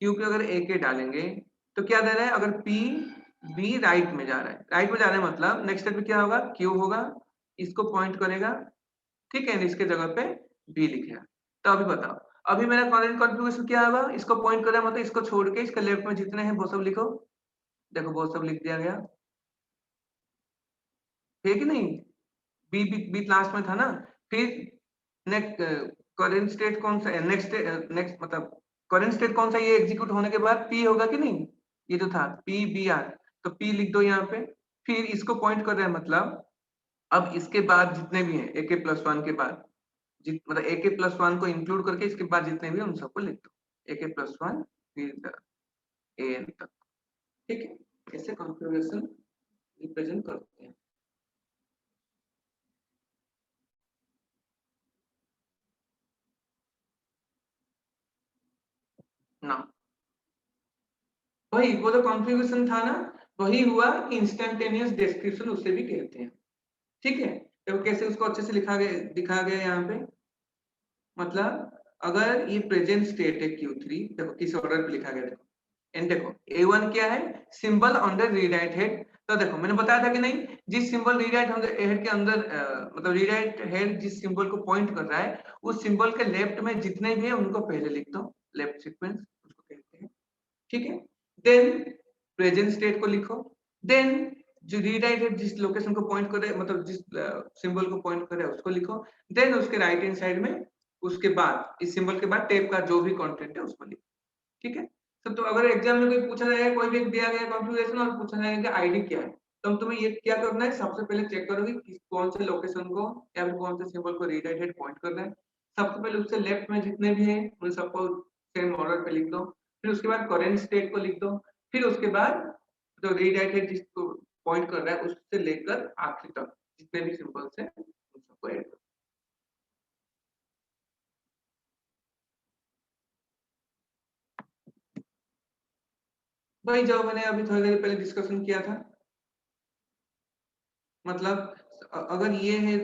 क्यू पे अगर ए के डालेंगे तो क्या दे रहा है, अगर पी बी राइट में जा रहा है, राइट में जा रहा है मतलब नेक्स्ट स्टेप में क्या होगा, क्यू होगा, इसको पॉइंट करेगा, ठीक है, इसके जगह पे बी लिखेगा। तो अभी बताओ, अभी मेरा करंट कॉन्फ़िगरेशन क्या होगा, इसको पॉइंट कर रहा है मतलब इसको छोड़ के इसके लेफ्ट में जितने हैं वो सब लिखो, देखो वो सब लिख दिया गया, है कि नहीं, बी बी बी लास्ट में था ना। फिर नेक्स्ट करंट स्टेट कौन सा है, नेक्स्ट नेक्स्ट मतलब करंट स्टेट कौन सा, ये एग्जीक्यूट होने के बाद पी होगा कि नहीं, ये जो था पी बी आर, तो पी लिख दो यहाँ पे। फिर इसको पॉइंट कर रहा है मतलब अब इसके बाद जितने भी हैं ए के +1 के बाद, मतलब ए के +1 को इंक्लूड करके इसके बाद जितने भी हैं उन सबको लिख दो, ए के +1 फिर ए एन तक, ठीक है, ऐसे कॉन्फ़िगरेशन रिप्रेजेंट करते हैं ना। वही वो जो कॉन्फ़िगरेशन था ना, वही हुआ इंस्टेंटेनियस डिस्क्रिप्शन उसे भी कहते हैं, ठीक है। तो कैसे उसको अच्छे से लिखा गया, दिखा गया यहाँ पे, मतलब अगर ये प्रेजेंट स्टेट है Q3, देखो किस ऑर्डर पे लिखा गया, देखो एंड देखो A1 क्या है, symbol on the redirect head. तो देखो मैंने बताया था कि नहीं, जिस सिंबल रीडायरेक्ट हेड के अंदर मतलब रीडायरेक्ट हेड जिस सिंबल को पॉइंट कर रहा है, उस सिंबल के लेफ्ट में जितने भी है उनको पहले लिख दो, लेफ्ट सीक्वेंस उसको कहते हैं, ठीक है। देन प्रेजेंट स्टेट को लिखो, देन जो रीडायरेक्ट हेड जिस लोकेशन को पॉइंट कर रहा है, मतलब जिस सिंबल को पॉइंट कर रहा है उसको लिखो, देन उसके राइट हैंड साइड में उसके बाद इस सिंबल के बाद टेप का जो भी कंटेंट है उसको लिखो, ठीक है। तो अगर एग्जाम में कोई पूछा जाएगा, कोई भी एक दिया गया कॉन्फ़िगरेशन और पूछा जाएगा कि आईडी क्या है, तो तुम्हें ये क्या करना है, सबसे पहले चेक करोगे कि कौन से लोकेशन को या फिर कौन से सिंबल को रीडायरेक्ट हेड पॉइंट कर रहा है। सबसे पहले उससे लेफ्ट में जितने भी हैं उन सबको सेम ऑर्डर पे लिख दो, फिर उसके बाद करेंट स्टेट को लिख दो, फिर उसके बाद जो रीडायरेक्ट हेड जिसको पॉइंट कर रहा है उससे लेकर आखिरी तक जितने भी सिंबल्स हैं उन सबको ऐड करो। वही जो मैंने अभी थोड़ी देर पहले डिस्कशन किया था, मतलब अगर ये है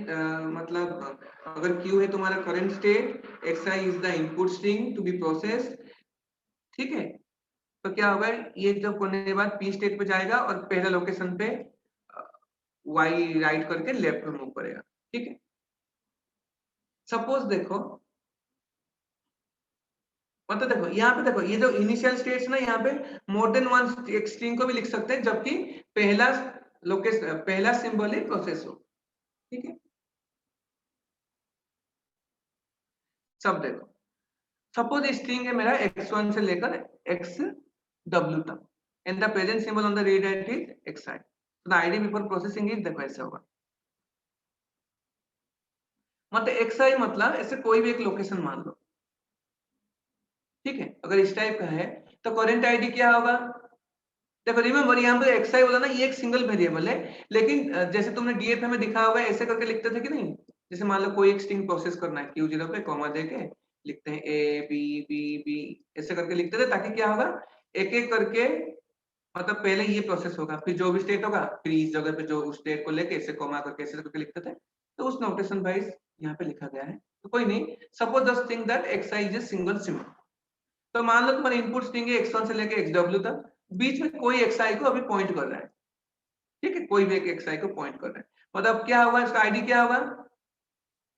मतलब अगर Q है तुम्हारा current state, xi is the input string to be processed, ठीक है। तो क्या होगा, ये जब होने के बाद P स्टेट पे जाएगा और पहला लोकेशन पे y राइट करके लेफ्ट में मूव करेगा, ठीक है। सपोज देखो, मतलब देखो यहाँ पे देखो ये जो इनिशियल स्टेट्स ना, यहाँ पे मोर देन वन स्ट्रिंग को भी लिख सकते हैं जबकि पहला लोकेशन पहला सिंबल ही प्रोसेस हो, ठीक है। सब देखो, सपोज स्ट्रिंग है मेरा x1 से लेकर xw तक and the present symbol on the redirect is xi, तो the ID before processing is, देखो ऐसे होगा, मतलब xi मतलब ऐसे कोई भी एक लोकेशन मान लो, ठीक है। अगर इस टाइप का है तो करेंट आईडी क्या होगा, देखो रिमेंबर यहाँ पे xi बोला ना, ये एक सिंगल वेरिएबल है, लेकिन जैसे तुमने डीएफए में दिखा होगा ऐसे करके लिखते थे कि नहीं, जैसे मान लो कोई एक स्ट्रिंग प्रोसेस करना है Q0 पे कॉमा देके लिखते हैं ए बी बी बी, ऐसे करके लिखते थे ताकि क्या होगा, एक एक करके मतलब पहले ये प्रोसेस होगा, फिर जो भी स्टेट होगा फिर इस जगह पे जो उस स्टेट को लेके ऐसे कॉमा करके ऐसे करके लिखते थे, तो उस नोटेशन वाइज यहाँ पे लिखा गया है। तो कोई नहीं, suppose the thing that xi is a single symbol, तो मान लो तुम्हारा इनपुट स्ट्रिंग है x1 से लेके xw तक, बीच में कोई xi को अभी पॉइंट कर रहा है, ठीक है, कोई भी एक xi को पॉइंट कर रहा है, मतलब क्या होगा, इसका आईडी क्या होगा,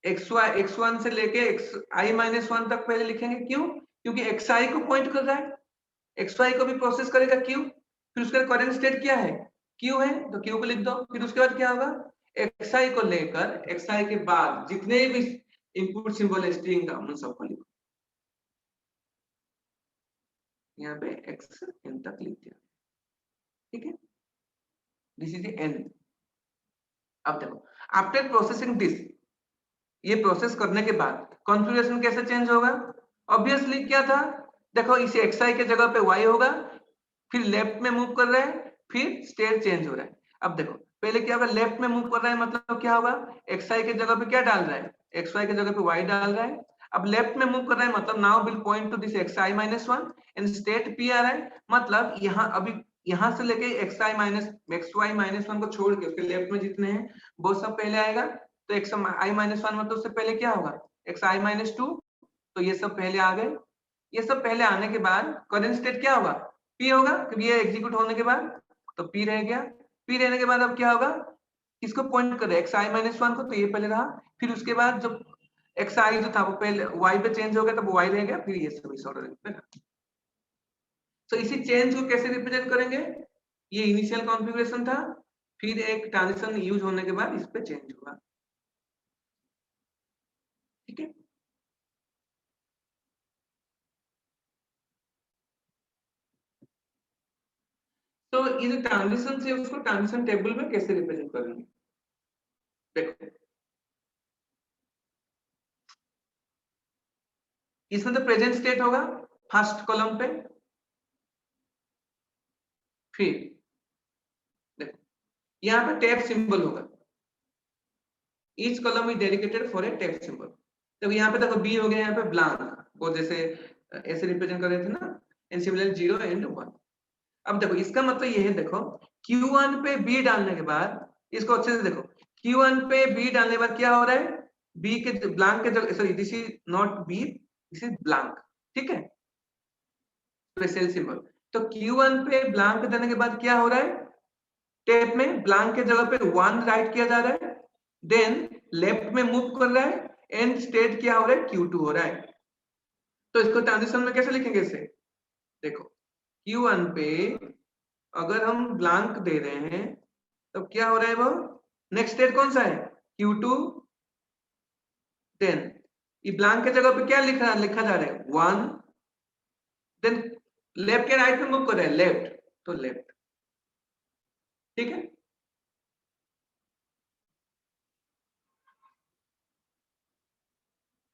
x1 से लेके xi-1 तक पहले लिखेंगे। क्यों? क्योंकि xi को पॉइंट कर रहा है, xy को भी प्रोसेस करेगा q, फिर उसका करंट स्टेट क्या है? q है, तो q को लिख दो। फिर उसके बाद क्या होगा? xi को लेकर xi के बाद जितने भी इनपुट सिंबल है स्ट्रिंग का उन सबको लिखो। यहाँ पे x n तक लिख दिया, ठीक है। This is the end. अब देखो, आफ्टर प्रोसेसिंग दिस, ये प्रोसेस करने के बाद कॉन्फ़िगरेशन कैसे चेंज होगा? ऑब्वियसली क्या था, देखो इसे xi के जगह पे y होगा, फिर लेफ्ट में मूव कर रहा है, फिर स्टेट चेंज हो रहा है। अब देखो पहले क्या होगा, लेफ्ट में मूव कर रहा है मतलब क्या होगा, xi के जगह पे क्या डाल रहा है, xy के जगह पे y डाल रहा है। अब लेफ्ट में मूव कर रहा है मतलब now will point two this xi-1 and state p आ रहा है, मतलब यहाँ अभी यहाँ से लेके xy-1 को छोड़ के उसके लेफ्ट में जितने हैं वो सब पहले आएगा। तो xi-1 मतलब उससे पहले क्या होगा, xi-2, तो ये सब पहले आ गए। ये सब पहले आने के बाद करंट स्टेट क्या होगा, p होगा, क्योंकि ये एग्जीक्यूट होने के बाद तो p रह गया। p रहने के बाद अब क्या होगा, किसको पॉइंट कर रहे हैं, xi-1 को, तो ये पहले रहा। फिर उसके बाद जब xi जो था वो पहले y पे चेंज हो गया, तब y रह गया, फिर ये सब इस ऑर्डर में। तो इसी चेंज को कैसे रिप्रेजेंट करेंगे, ये इनिशियल कॉन्फ़िगरेशन था, फिर एक ट्रांजिशन यूज होने के बाद इस पे चेंज हुआ, ठीक है। तो ये जो ट्रांजिशन है उसको ट्रांजिशन टेबल में कैसे रिप्रेजेंट करेंगे, देखो इसमें तो प्रेजेंट स्टेट होगा फर्स्ट कॉलम पे, फिर देखो यहाँ पे टैब सिंबल होगा, each column is dedicated for a tab symbol. तो यहाँ पे देखो बी हो गया, यहाँ पे ब्लैंक, वो जैसे ऐसे रिप्रेजेंट कर रहे थे ना, एंड सिमिलर 0 एंड 1। अब देखो इसका मतलब ये है, देखो Q1 पे B डालने के बाद, इसको अच्छे से देखो, Q1 पे B डालने के बाद क्या हो रहा है, B के ब्लैंक के जगह, sorry this is not B, this is blank, ठीक है, स्पेशल सिंबल। तो Q1 पे ब्लैंक देने के बाद क्या हो रहा है, टेप में ब्लैंक के जगह पे 1 राइट किया जा रहा है, देन लेफ्ट में मूव कर रहा है, एंड स्टेट क्या हो रहा है, Q2 हो रहा है। तो इसको ट्रांजिशन में कैसे लिखेंगे इसे, देखो Q1 पे अगर हम ब्लैंक दे रहे हैं तब क्या हो रहा है, वो नेक्स्ट स्टेट कौन सा है, Q2, देन ये ब्लैंक के जगह पे क्या लिखा जा रहा है, 1, देन लेफ्ट के राइट में मूव कर रहा है, लेफ्ट, तो लेफ्ट, ठीक है।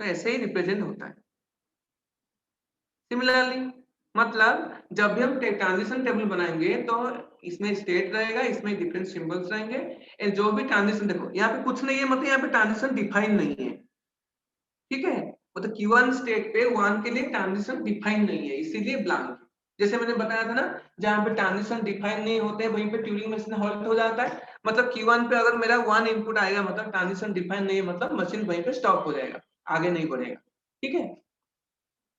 तो ऐसे ही रिप्रेजेंट होता है। सिमिलरली मतलब जब भी हम ट्रांजिशन टेबल बनाएंगे तो इसमें स्टेट रहेगा, इसमें डिफरेंट सिंबल्स रहेंगे, एंड जो भी ट्रांजिशन, देखो यहाँ पे कुछ नहीं है, मतलब यहाँ पे ट्रांजिशन डिफाइन नहीं है, ठीक है, मतलब Q1 स्टेट पे 1 के लिए ट्रांजिशन डिफाइन नहीं है, इसीलिए ब्लैंक। जैसे मैंने बताया था ना, जहां पे ट्रांजिशन डिफाइन नहीं होते वहीं पे ट्यूरिंग मशीन हॉल्ट हो जाता है, मतलब Q1 पे अगर मेरा 1 इनपुट आएगा मतलब ट्रांजिशन डिफाइन नहीं है, मतलब मशीन वहीं पे स्टॉप हो जाएगा, आगे नहीं बढ़ेगा, ठीक है।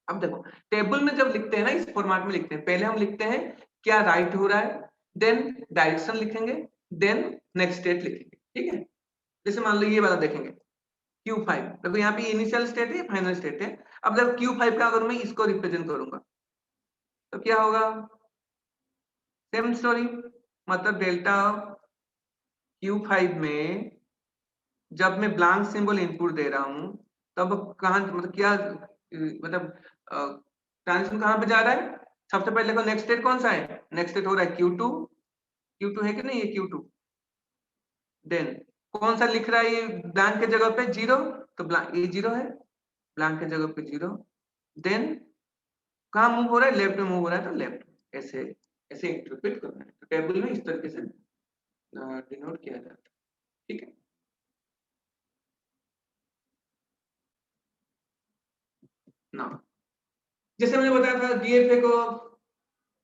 अब देखो टेबल में जब लिखते हैं ना, इस फॉर्मेट में लिखते हैं, पहले हम लिखते हैं क्या राइट हो रहा है, देन डायरेक्शन लिखेंगे, देन नेक्स्ट स्टेट लिखेंगे, ठीक है। जैसे मान लो ये वाला देखेंगे Q5, देखो यहाँ पे इनिशियल स्टेट है, फाइनल स्टेट है। अब जब Q5 का अगर मैं इसको रिप्रेजेंट करूंगा तो क्या होगा, सेम स्टोरी, मतलब डेल्टा Q5 में जब मैं ब्लैंक सिंबल इनपुट दे रहा हूं तब कहां, मतलब क्या, मतलब ट्रांजिशन कहां पे जा रहा है, सबसे पहले को नेक्स्ट स्टेट कौन सा है, नेक्स्ट स्टेट हो रहा है Q2, Q2 है कि नहीं, ये Q2, देन कौन सा लिख रहा है ये ब्लैंक के जगह पे, 0, तो ब्लैंक ये 0 है, ब्लैंक के जगह पे 0, देन कहाँ मूव हो रहा है, लेफ्ट में मूव हो रहा है, तो लेफ्ट, ऐसे ऐसे इंटरप्रेट करना है। तो टेबल में इस तरीके से डिनोट किया जाता है, ठीक है ना। जैसे मैंने बताया था डीएफए को,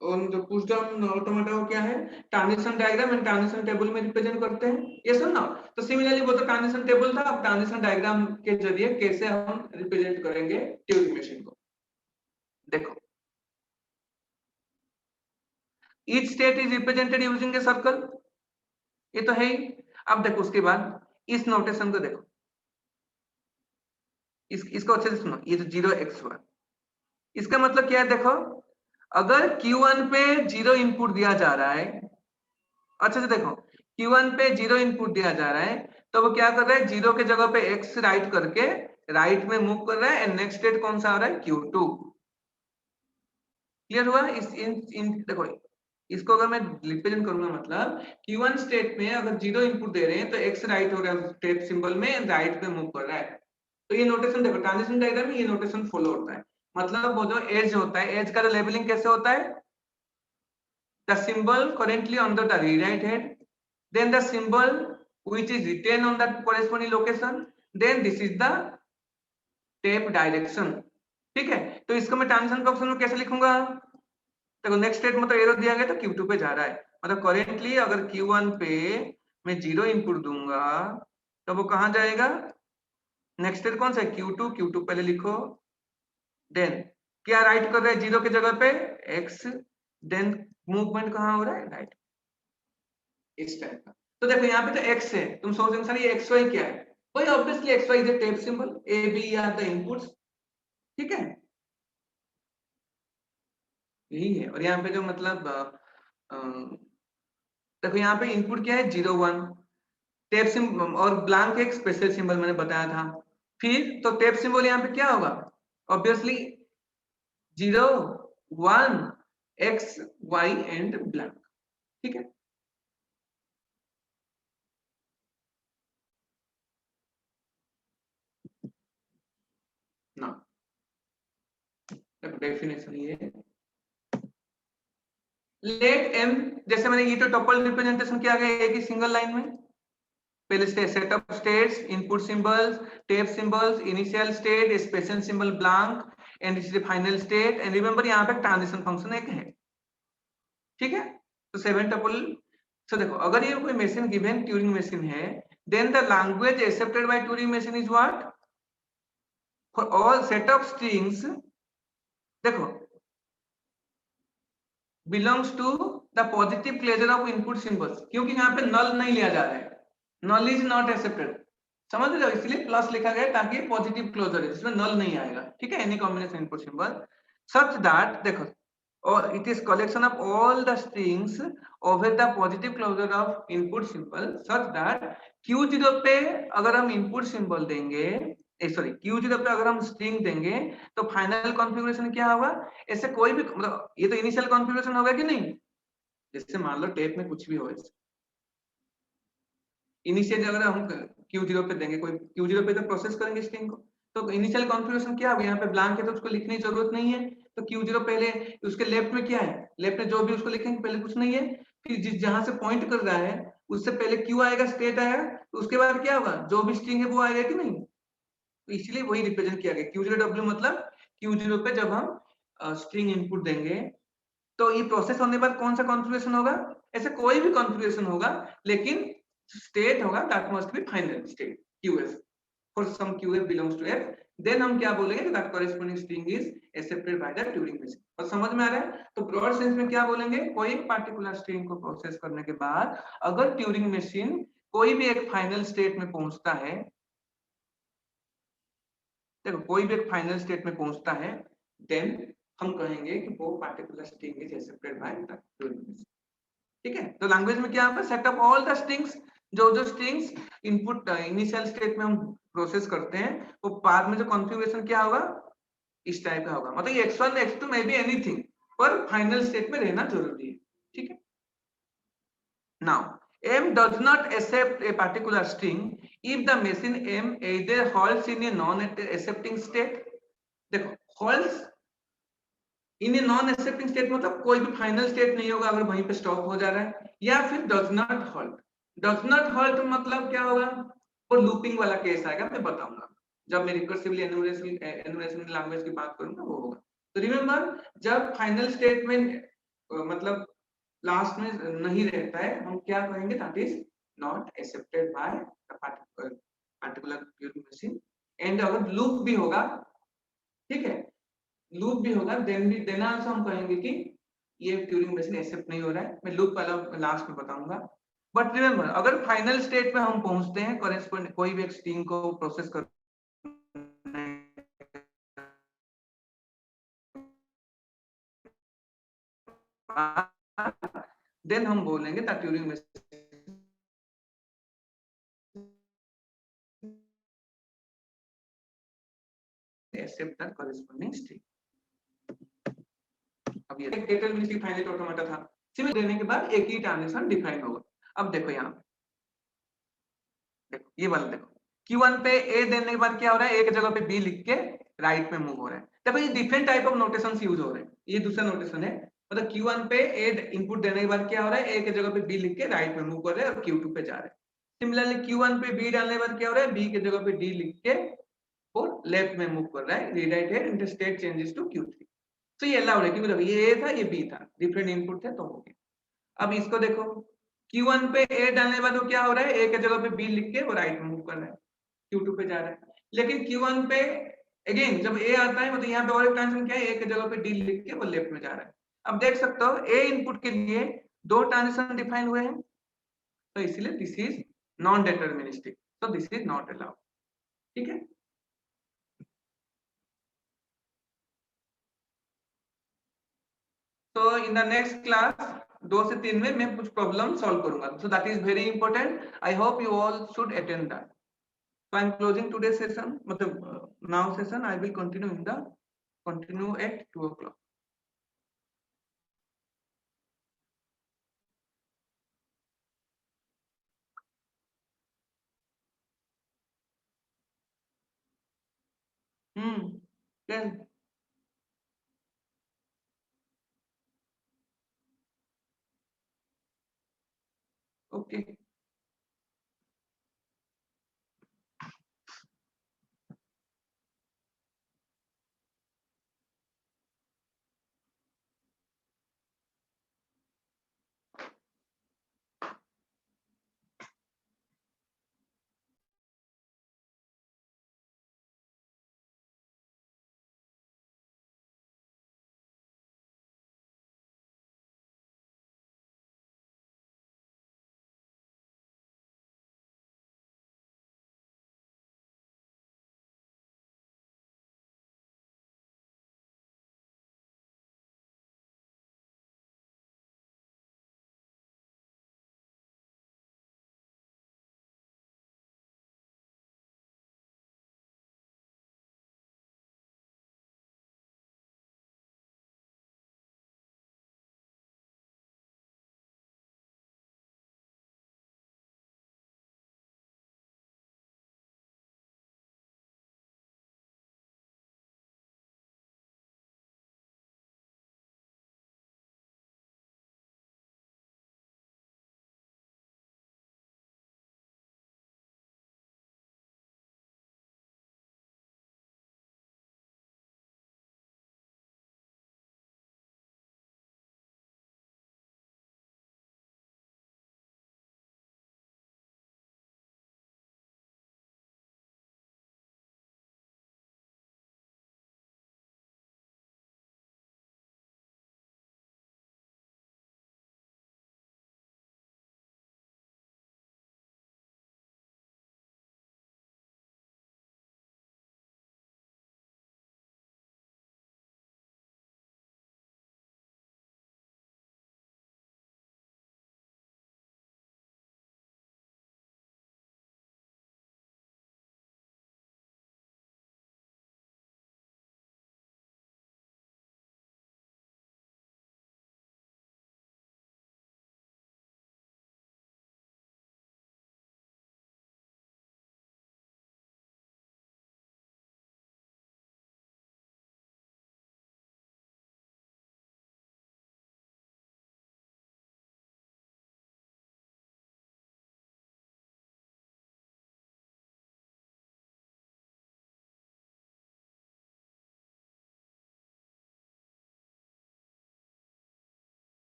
जो पुश डाउन ऑटोमेटा क्या है, transition diagram and transition table में रिप्रेजेंट करते हैं, ये सुन ना। तो सिमिलरली वो तो ट्रांजिशन टेबल था, अब ट्रांजिशन डायग्राम के जरिए कैसे हम रिप्रेजेंट करेंगे ट्यूरिंग मशीन को, देखो each state is represented using a circle, ये तो है ही। अब देखो उसके बाद इस नोटेशन को देखो, इसको अच्छे से सुनो, ये जो 0x1, इसका मतलब क्या है देखो, अगर Q1 पे 0 इनपुट दिया जा रहा है, अच्छे से देखो, Q1 पे 0 इनपुट दिया जा रहा है, तो वो क्या कर रहा है, 0 के जगह पे x राइट करके राइट में मूव कर रहा है, एंड नेक्स्ट स्टेट कौन सा आ रहा है, Q2। क्लियर हुआ? देखो, इसको अगर मैं रिप्रेजेंट करूंगा, मतलब Q1 स्टेट में अगर 0 इनपुट दे रहे हैं तो x राइट हो रहा है स्टेट सिंबल में, राइट पे मूव कर रहा है। तो ये नोटेशन देखो, ट्रांजिशन डायग्राम में ये नोटेशन फॉलो होता है। मतलब वो जो एज होता है, एज का लेबलिंग कैसे होता है, the symbol currently under the rewrite head, then the symbol which is written on that corresponding location, then this is the tape direction। ठीक है, तो इसको मैं ट्रांजिशन के ऑप्शन में कैसे लिखूंगा, देखो नेक्स्ट स्टेट मतलब एरो दिया गया तो Q2 पे जा रहा है, मतलब करेंटली अगर Q1 पे मैं 0 इनपुट दूंगा तो वो कहां जाएगा, नेक्स्ट स्टेट कौन सा है, Q2, Q2 पहले लिखो, देन क्या राइट कर रहा है 0 की जगह पे x, देन मूवमेंट कहां हो रहा है, राइट, इस टाइप का। तो देखो यहाँ पे तो x है, तुम सोच रहे हो सर ये xy क्या है, वही obviously xy is a tape symbol, a b are the inputs. ठीक है, यही है। और यहाँ पे जो मतलब देखो यहाँ पे इनपुट क्या है, 0 1, टेप सिंबल और ब्लैंक एक स्पेशल सिंबल मैंने बताया था। फिर तो टेप सिंबल यहाँ पे क्या होगा, obviously 0 1 x y and blank. ठीक है, ना डेफिनेशन ये लेट m, जैसे मैंने ये तो टपल रिप्रेजेंटेशन किया गया एक ही सिंगल लाइन में, पहले setup states, input symbols, tape symbols, initial state, special symbol blank and this is the final state, and remember यहाँ पे ट्रांजिशन फंक्शन एक है। ठीक है, तो 7 टपल। सो देखो, अगर ये कोई मशीन गिवन ट्यूरिंग मशीन है, then the language accepted by Turing machine is what, for all set of strings, देखो belongs to the positive closure of input symbols, क्योंकि यहाँ पे नल नहीं लिया जा रहा है, नल इज नॉट एक्सेप्टेड, समझ रहे हो, इसलिए प्लस लिखा गया ताकि पॉजिटिव क्लोजर है जिसमें नल नहीं आएगा। ठीक है, any combination input symbol such that, देखो, और it is collection of all the strings over the positive closure of input symbol such that Q0 पे अगर हम इनपुट सिंबल देंगे, सॉरी Q0 पे अगर हम स्ट्रिंग देंगे तो फाइनल कॉन्फ़िगरेशन क्या होगा, ऐसे कोई भी मतलब ये तो इनिशियल कॉन्फ़िगरेशन होगा कि नहीं, जैसे मान लो टेप में कुछ भी हो, इनिशियल अगर हम Q0 पे देंगे, कोई Q0 पे तो प्रोसेस करेंगे स्ट्रिंग को, तो इनिशियल कॉन्फ़िगरेशन क्या होगा, यहाँ पे ब्लैंक है तो उसको लिखने की जरूरत नहीं है, तो Q0 पहले उसके लेफ्ट में क्या है, लेफ्ट में जो भी उसको लिखेंगे पहले कुछ नहीं है, फिर जिस जहां से पॉइंट कर रहा है उससे पहले Q आएगा, स्टेट आएगा, तो उसके बाद क्या होगा, जो भी स्ट्रिंग है वो आएगा कि नहीं, तो इसलिए वही रिप्रेजेंट किया गया Q0W, मतलब Q0 पे जब हम स्ट्रिंग इनपुट देंगे तो ये प्रोसेस होने के बाद कौन सा कॉन्फ़िगरेशन होगा, ऐसे कोई भी कॉन्फ़िगरेशन होगा, लेकिन स्टेट होगा that must be final state QF, for some QF belongs to F, then हम क्या बोलेंगे, that corresponding string is accepted by the Turing machine. और समझ में आ रहा है, तो ब्रॉड सेंस में क्या बोलेंगे, कोई पार्टिकुलर स्ट्रिंग को प्रोसेस करने के बाद अगर ट्यूरिंग मशीन कोई भी एक फाइनल स्टेट में पहुंचता है, देखो कोई भी एक फाइनल स्टेट में पहुंचता है, देन हम कहेंगे कि वो particular string is accepted by the Turing machine. ठीक है, तो लैंग्वेज में क्या होगा, set up all the strings, जो जो स्ट्रिंग्स इनपुट इनिशियल स्टेट में हम प्रोसेस करते हैं, वो बाद में जो कॉन्फ़िगरेशन क्या होगा, इस टाइप का होगा, मतलब ये x1 x2 may be anything, पर फाइनल स्टेट में रहना जरूरी है। ठीक है, now m does not accept a particular string if the machine m either halts in a non accepting state, देखो halts in a non accepting state मतलब कोई भी फाइनल स्टेट नहीं होगा अगर वहीं पे स्टॉप हो जा रहा है, या फिर does not halt, does not halt मतलब क्या होगा, वो लूपिंग वाला केस आएगा, मैं बताऊंगा जब मैं रिकर्सिवली एनुमरेशन लैंग्वेज की बात करूंगा वो होगा। तो रिमेंबर, जब फाइनल स्टेट में मतलब लास्ट में नहीं रहता है, हम क्या कहेंगे, that is not accepted by the particular Turing machine, and अगर लूप भी होगा, ठीक है, लूप भी होगा, देन आल्सो हम कहेंगे कि ये ट्यूरिंग मशीन एक्सेप्ट नहीं हो रहा है, मैं लूप वाला लास्ट में बताऊंगा। बट रिमेंबर, अगर फाइनल स्टेट में हम पहुंचते हैं, करेस्पॉन्ड कोई भी एक स्ट्रिंग को प्रोसेस करने बाद देन हम बोलेंगे that Turing accept the corresponding string. अब ये डिटरमिनिस्टिक फाइनाइट ऑटोमेटा था, सिमिलर देने के बाद एक ही ट्रांजिशन डिफाइन होगा। अब देखो यहाँ देखो ये वाला देखो, Q1 पे A देने के बाद क्या हो रहा है, एक जगह पे B लिख के राइट में मूव हो रहा है। देखो ये different type of notations use हो रहे हैं, ये दूसरा नोटेशन है। मतलब Q1 पे A इनपुट देने के बाद क्या हो रहा है, A की जगह पे B लिख के राइट में मूव कर रहे हैं और Q2 पे जा रहे हैं। सिमिलरली Q1 पे B डालने के बाद क्या हो रहा है, B की जगह पे D लिख के और लेफ्ट में मूव कर रहा है, रीराइट है and state changes to Q3। तो ये अलाउड है क्योंकि मतलब ये A था ये B था, डिफरेंट इनपुट थे तो हो गया। अब इसको देखो Q1 पे A डालने के बाद वो क्या हो रहा है, A की जगह पे B लिख के वो राइट में मूव कर रहा है, Q2 पे जा रहा है। लेकिन Q1 पे अगेन जब A आता है मतलब यहाँ पे और एक ट्रांजिशन क्या है, A की जगह पे D लिख के वो लेफ्ट में जा रहा है। अब देख सकते हो A इनपुट के लिए दो ट्रांजिशन डिफाइन हुए हैं, तो इसलिए this is non deterministic, so this is not allowed. ठीक है, तो इन द नेक्स्ट क्लास 2 से 3 में मैं कुछ प्रॉब्लम सॉल्व करूंगा, so that is very important. I hope you all should attend that. So I'm closing today's session, मतलब now session I will continue at 2 o'clock. Then okay.